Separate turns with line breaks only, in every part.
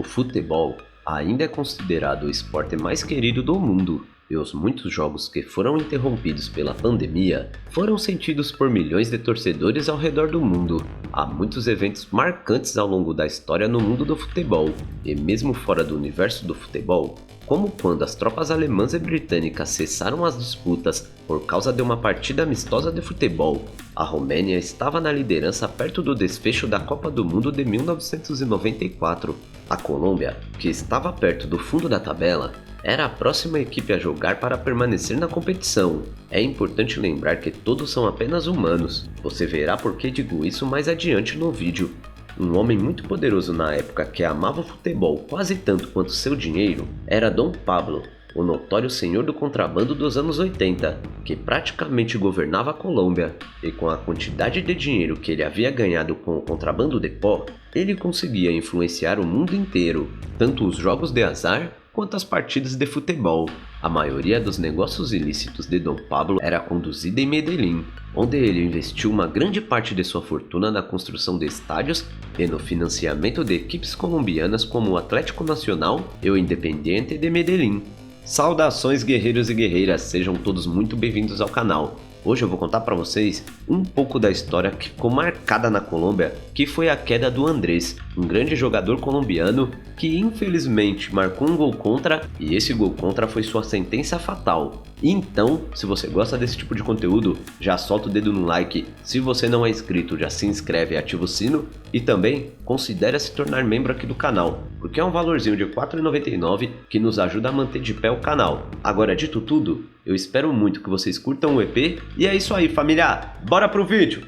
O futebol ainda é considerado o esporte mais querido do mundo, e os muitos jogos que foram interrompidos pela pandemia foram sentidos por milhões de torcedores ao redor do mundo. Há muitos eventos marcantes ao longo da história no mundo do futebol, e mesmo fora do universo do futebol, como quando as tropas alemãs e britânicas cessaram as disputas por causa de uma partida amistosa de futebol. A Romênia estava na liderança perto do desfecho da Copa do Mundo de 1994. A Colômbia, que estava perto do fundo da tabela, era a próxima equipe a jogar para permanecer na competição. É importante lembrar que todos são apenas humanos. Você verá por que digo isso mais adiante no vídeo. Um homem muito poderoso na época que amava o futebol quase tanto quanto seu dinheiro era Dom Pablo, o notório senhor do contrabando dos anos 80, que praticamente governava a Colômbia, e com a quantidade de dinheiro que ele havia ganhado com o contrabando de pó, ele conseguia influenciar o mundo inteiro, tanto os jogos de azar quanto as partidas de futebol. A maioria dos negócios ilícitos de Dom Pablo era conduzida em Medellín, onde ele investiu uma grande parte de sua fortuna na construção de estádios e no financiamento de equipes colombianas como o Atlético Nacional e o Independiente de Medellín. Saudações guerreiros e guerreiras, sejam todos muito bem-vindos ao canal. Hoje eu vou contar para vocês um pouco da história que ficou marcada na Colômbia, que foi a queda do Andrés, um grande jogador colombiano que infelizmente marcou um gol contra, e esse gol contra foi sua sentença fatal. Então, se você gosta desse tipo de conteúdo, já solta o dedo no like. Se você não é inscrito, já se inscreve e ativa o sino. E também considere se tornar membro aqui do canal, porque é um valorzinho de R$ 4,99 que nos ajuda a manter de pé o canal. Agora, dito tudo, eu espero muito que vocês curtam o EP. E é isso aí, família! Bora pro vídeo!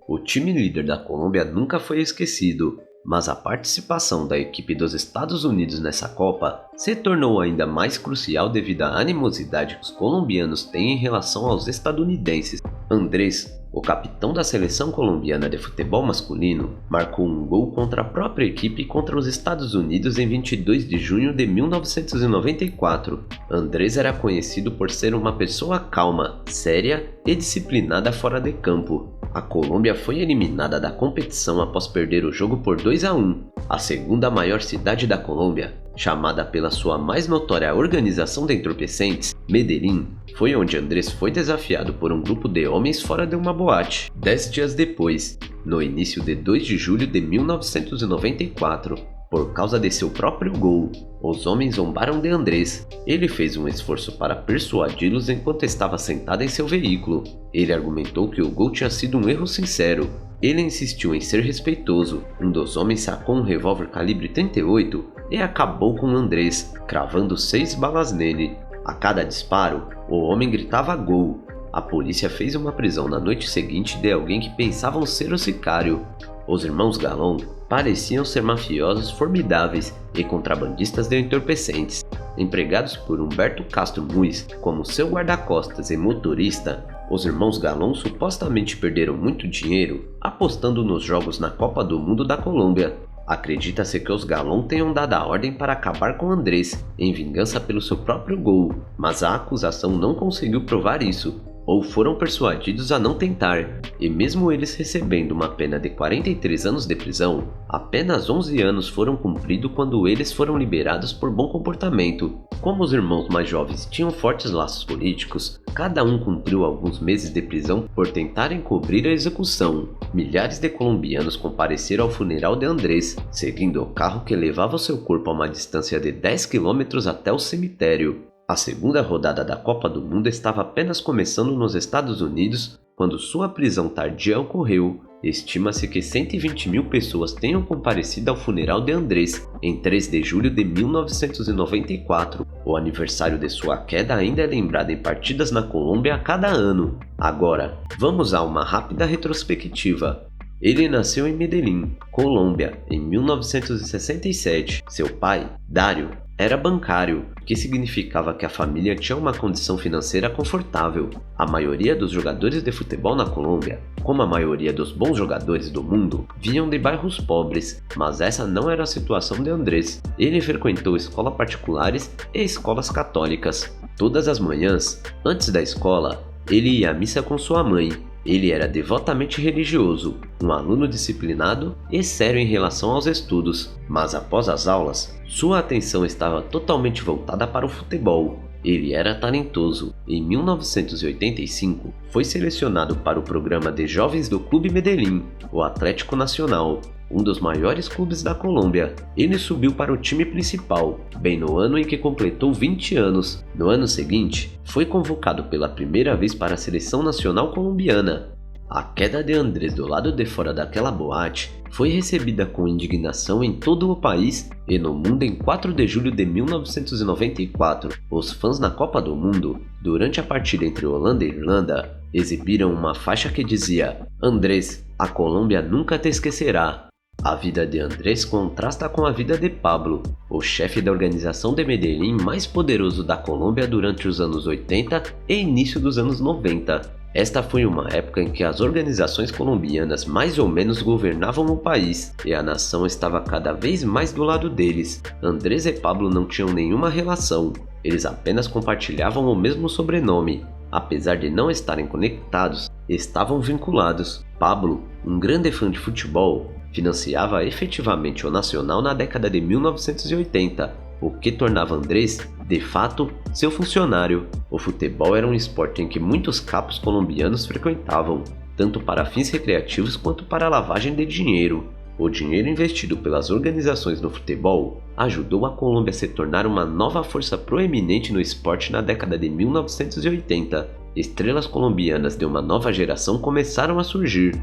O time líder da Colômbia nunca foi esquecido, mas a participação da equipe dos Estados Unidos nessa Copa se tornou ainda mais crucial devido à animosidade que os colombianos têm em relação aos estadunidenses. Andrés, o capitão da seleção colombiana de futebol masculino, marcou um gol contra a própria equipe contra os Estados Unidos em 22 de junho de 1994. Andrés era conhecido por ser uma pessoa calma, séria e disciplinada fora de campo. A Colômbia foi eliminada da competição após perder o jogo por 2-1. A segunda maior cidade da Colômbia, chamada pela sua mais notória organização de entorpecentes, Medellín, foi onde Andrés foi desafiado por um grupo de homens fora de uma boate. 10 dias depois, no início de 2 de julho de 1994, por causa de seu próprio gol, os homens zombaram de Andrés. Ele fez um esforço para persuadi-los enquanto estava sentado em seu veículo. Ele argumentou que o gol tinha sido um erro sincero. Ele insistiu em ser respeitoso. Um dos homens sacou um revólver calibre 38 e acabou com Andrés, cravando 6 balas nele. A cada disparo, o homem gritava gol. A polícia fez uma prisão na noite seguinte de alguém que pensavam ser o sicário. Os irmãos Galón pareciam ser mafiosos formidáveis e contrabandistas de entorpecentes. Empregados por Humberto Castro Muiz como seu guarda-costas e motorista, os irmãos Galón supostamente perderam muito dinheiro apostando nos jogos na Copa do Mundo da Colômbia. Acredita-se que os Galón tenham dado a ordem para acabar com Andrés, em vingança pelo seu próprio gol, mas a acusação não conseguiu provar isso, ou foram persuadidos a não tentar, e mesmo eles recebendo uma pena de 43 anos de prisão, apenas 11 anos foram cumpridos quando eles foram liberados por bom comportamento. Como os irmãos mais jovens tinham fortes laços políticos, cada um cumpriu alguns meses de prisão por tentar encobrir a execução. Milhares de colombianos compareceram ao funeral de Andrés, seguindo o carro que levava seu corpo a uma distância de 10 km até o cemitério. A segunda rodada da Copa do Mundo estava apenas começando nos Estados Unidos quando sua prisão tardia ocorreu. Estima-se que 120 mil pessoas tenham comparecido ao funeral de Andrés em 3 de julho de 1994. O aniversário de sua queda ainda é lembrado em partidas na Colômbia a cada ano. Agora, vamos a uma rápida retrospectiva. Ele nasceu em Medellín, Colômbia, em 1967. Seu pai, Dario, era bancário, o que significava que a família tinha uma condição financeira confortável. A maioria dos jogadores de futebol na Colômbia, como a maioria dos bons jogadores do mundo, vinham de bairros pobres, mas essa não era a situação de Andrés. Ele frequentou escolas particulares e escolas católicas. Todas as manhãs, antes da escola, ele ia à missa com sua mãe. Ele era devotamente religioso, um aluno disciplinado e sério em relação aos estudos, mas após as aulas, sua atenção estava totalmente voltada para o futebol. Ele era talentoso. Em 1985, foi selecionado para o programa de jovens do Clube Medellín, o Atlético Nacional, um dos maiores clubes da Colômbia. Ele subiu para o time principal, bem no ano em que completou 20 anos. No ano seguinte, foi convocado pela primeira vez para a seleção nacional colombiana. A queda de Andrés do lado de fora daquela boate foi recebida com indignação em todo o país e no mundo em 4 de julho de 1994. Os fãs na Copa do Mundo, durante a partida entre Holanda e Irlanda, exibiram uma faixa que dizia: "Andrés, a Colômbia nunca te esquecerá". A vida de Andrés contrasta com a vida de Pablo, o chefe da organização de Medellín mais poderoso da Colômbia durante os anos 80 e início dos anos 90. Esta foi uma época em que as organizações colombianas mais ou menos governavam o país, e a nação estava cada vez mais do lado deles. Andrés e Pablo não tinham nenhuma relação, eles apenas compartilhavam o mesmo sobrenome. Apesar de não estarem conectados, estavam vinculados. Pablo, um grande fã de futebol, financiava efetivamente o Nacional na década de 1980, o que tornava Andrés, de fato, seu funcionário. O futebol era um esporte em que muitos capos colombianos frequentavam, tanto para fins recreativos quanto para lavagem de dinheiro. O dinheiro investido pelas organizações no futebol ajudou a Colômbia a se tornar uma nova força proeminente no esporte na década de 1980. Estrelas colombianas de uma nova geração começaram a surgir.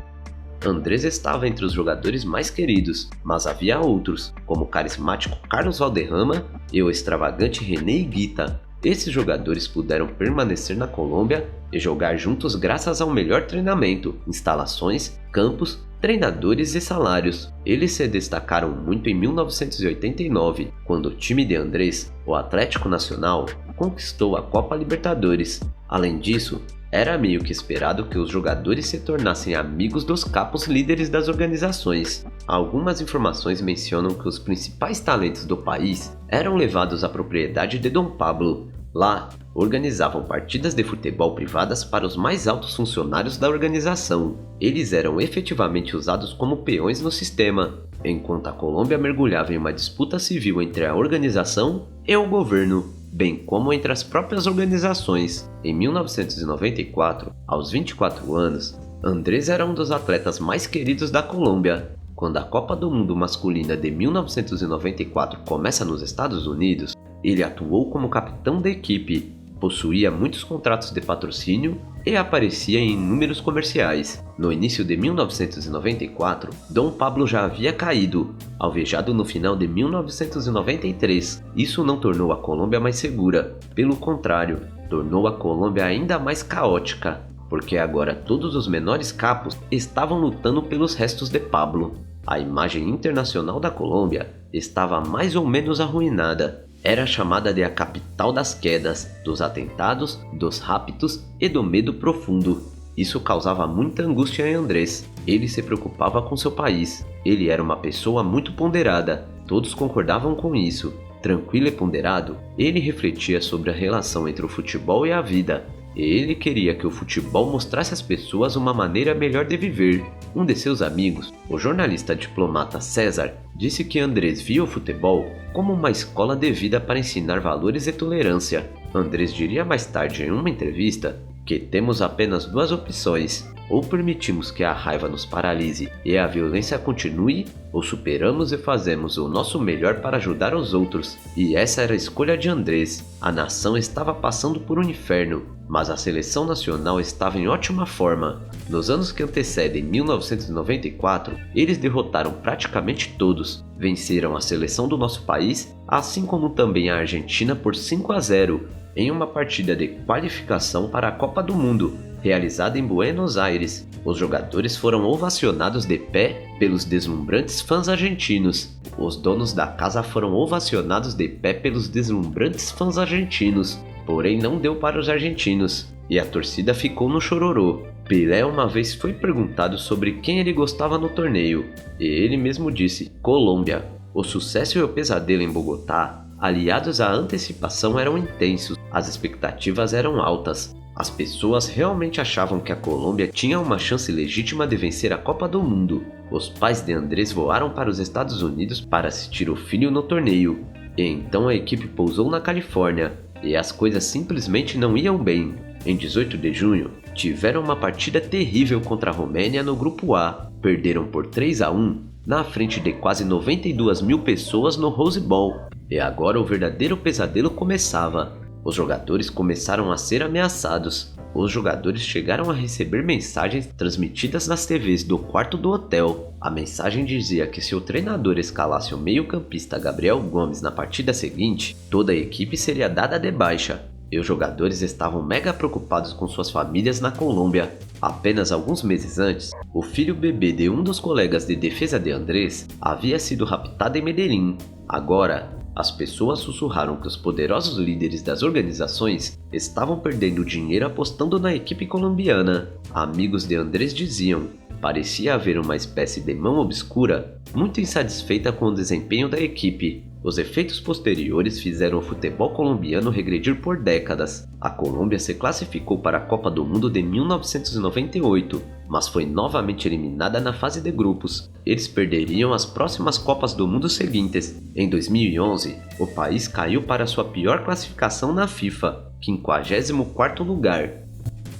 Andrés estava entre os jogadores mais queridos, mas havia outros, como o carismático Carlos Valderrama e o extravagante René Higuita. Esses jogadores puderam permanecer na Colômbia e jogar juntos graças ao melhor treinamento, instalações, campos, treinadores e salários. Eles se destacaram muito em 1989, quando o time de Andrés, o Atlético Nacional, conquistou a Copa Libertadores. Além disso, era meio que esperado que os jogadores se tornassem amigos dos capos líderes das organizações. Algumas informações mencionam que os principais talentos do país eram levados à propriedade de Dom Pablo. Lá, organizavam partidas de futebol privadas para os mais altos funcionários da organização. Eles eram efetivamente usados como peões no sistema, enquanto a Colômbia mergulhava em uma disputa civil entre a organização e o governo, bem como entre as próprias organizações. Em 1994, aos 24 anos, Andrés era um dos atletas mais queridos da Colômbia. Quando a Copa do Mundo masculina de 1994 começa nos Estados Unidos, ele atuou como capitão da equipe, possuía muitos contratos de patrocínio e aparecia em inúmeros comerciais. No início de 1994, Dom Pablo já havia caído, alvejado no final de 1993. Isso não tornou a Colômbia mais segura, pelo contrário, tornou a Colômbia ainda mais caótica, porque agora todos os menores capos estavam lutando pelos restos de Pablo. A imagem internacional da Colômbia estava mais ou menos arruinada. Era chamada de a capital das quedas, dos atentados, dos raptos e do medo profundo. Isso causava muita angústia em Andrés. Ele se preocupava com seu país. Ele era uma pessoa muito ponderada. Todos concordavam com isso. Tranquilo e ponderado, ele refletia sobre a relação entre o futebol e a vida. Ele queria que o futebol mostrasse às pessoas uma maneira melhor de viver. Um de seus amigos, o jornalista diplomata César, disse que Andrés via o futebol como uma escola de vida para ensinar valores e tolerância. Andrés diria mais tarde em uma entrevista que temos apenas duas opções: ou permitimos que a raiva nos paralise e a violência continue, ou superamos e fazemos o nosso melhor para ajudar os outros. E essa era a escolha de Andrés. A nação estava passando por um inferno, mas a seleção nacional estava em ótima forma. Nos anos que antecedem 1994, eles derrotaram praticamente todos. Venceram a seleção do nosso país, assim como também a Argentina por 5-0, em uma partida de qualificação para a Copa do Mundo, realizada em Buenos Aires. Os jogadores foram ovacionados de pé pelos deslumbrantes fãs argentinos. Os donos da casa foram ovacionados de pé pelos deslumbrantes fãs argentinos. Porém, não deu para os argentinos, e a torcida ficou no chororô. Pelé uma vez foi perguntado sobre quem ele gostava no torneio, e ele mesmo disse: Colômbia. O sucesso e o pesadelo em Bogotá, aliados à antecipação, eram intensos. As expectativas eram altas. As pessoas realmente achavam que a Colômbia tinha uma chance legítima de vencer a Copa do Mundo. Os pais de Andrés voaram para os Estados Unidos para assistir o filho no torneio. E então a equipe pousou na Califórnia, e as coisas simplesmente não iam bem. Em 18 de junho, tiveram uma partida terrível contra a Romênia no Grupo A. Perderam por 3-1, na frente de quase 92 mil pessoas no Rose Bowl. E agora o verdadeiro pesadelo começava. Os jogadores começaram a ser ameaçados. Os jogadores chegaram a receber mensagens transmitidas nas TVs do quarto do hotel. A mensagem dizia que se o treinador escalasse o meio-campista Gabriel Gomes na partida seguinte, toda a equipe seria dada de baixa. E os jogadores estavam mega preocupados com suas famílias na Colômbia. Apenas alguns meses antes, o filho bebê de um dos colegas de defesa de Andrés havia sido raptado em Medellín. Agora, as pessoas sussurraram que os poderosos líderes das organizações estavam perdendo dinheiro apostando na equipe colombiana. Amigos de Andrés diziam: parecia haver uma espécie de mão obscura, muito insatisfeita com o desempenho da equipe. Os efeitos posteriores fizeram o futebol colombiano regredir por décadas. A Colômbia se classificou para a Copa do Mundo de 1998, mas foi novamente eliminada na fase de grupos. Eles perderiam as próximas Copas do Mundo seguintes. Em 2011, o país caiu para sua pior classificação na FIFA, 54º lugar.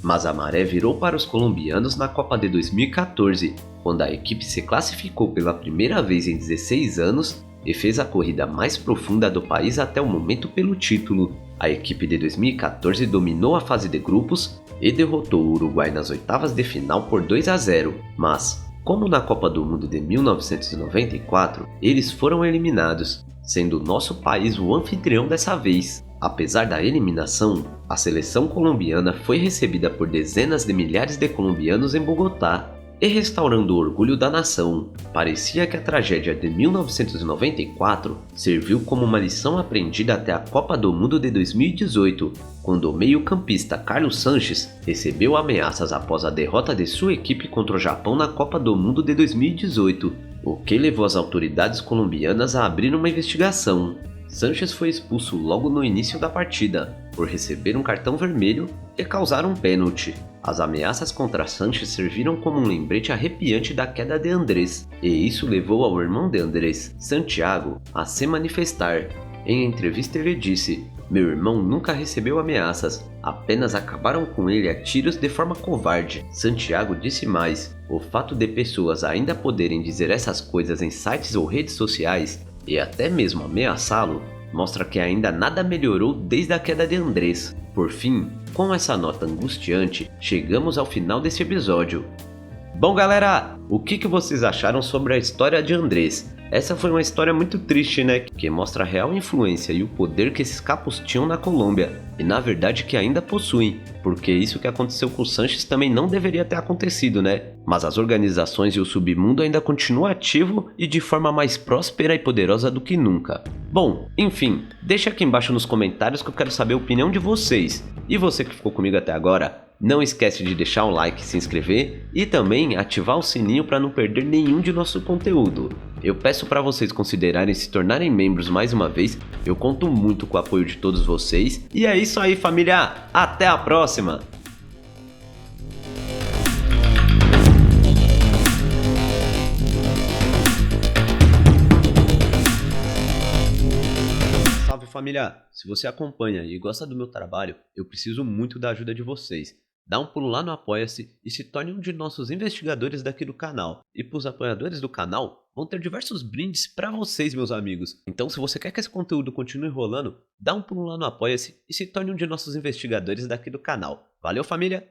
Mas a maré virou para os colombianos na Copa de 2014, quando a equipe se classificou pela primeira vez em 16 anos e fez a corrida mais profunda do país até o momento pelo título. A equipe de 2014 dominou a fase de grupos e derrotou o Uruguai nas oitavas de final por 2-0, mas, como na Copa do Mundo de 1994, eles foram eliminados, sendo nosso país o anfitrião dessa vez. Apesar da eliminação, a seleção colombiana foi recebida por dezenas de milhares de colombianos em Bogotá, e restaurando o orgulho da nação. Parecia que a tragédia de 1994 serviu como uma lição aprendida até a Copa do Mundo de 2018, quando o meio-campista Carlos Sanches recebeu ameaças após a derrota de sua equipe contra o Japão na Copa do Mundo de 2018, o que levou as autoridades colombianas a abrir uma investigação. Sanches foi expulso logo no início da partida, por receber um cartão vermelho e causar um pênalti. As ameaças contra Sanches serviram como um lembrete arrepiante da queda de Andrés, e isso levou ao irmão de Andrés, Santiago, a se manifestar. Em entrevista ele disse: "Meu irmão nunca recebeu ameaças, apenas acabaram com ele a tiros de forma covarde." Santiago disse mais: "O fato de pessoas ainda poderem dizer essas coisas em sites ou redes sociais e até mesmo ameaçá-lo, mostra que ainda nada melhorou desde a queda de Andrés." Por fim, com essa nota angustiante, chegamos ao final desse episódio. Bom galera, o que vocês acharam sobre a história de Andrés? Essa foi uma história muito triste, né? Que mostra a real influência e o poder que esses capos tinham na Colômbia, e na verdade que ainda possuem, porque isso que aconteceu com o Sanches também não deveria ter acontecido, né? Mas as organizações e o submundo ainda continuam ativo e de forma mais próspera e poderosa do que nunca. Bom, enfim, deixa aqui embaixo nos comentários que eu quero saber a opinião de vocês. E você que ficou comigo até agora, não esquece de deixar um like, se inscrever e também ativar o sininho para não perder nenhum de nosso conteúdo. Eu peço para vocês considerarem se tornarem membros mais uma vez, eu conto muito com o apoio de todos vocês. E é isso aí família, até a próxima! Salve família! Se você acompanha e gosta do meu trabalho, eu preciso muito da ajuda de vocês. Dá um pulo lá no Apoia-se e se torne um de nossos investigadores daqui do canal. E para os apoiadores do canal, vão ter diversos brindes para vocês, meus amigos. Então, se você quer que esse conteúdo continue rolando, dá um pulo lá no Apoia-se e se torne um de nossos investigadores daqui do canal. Valeu, família!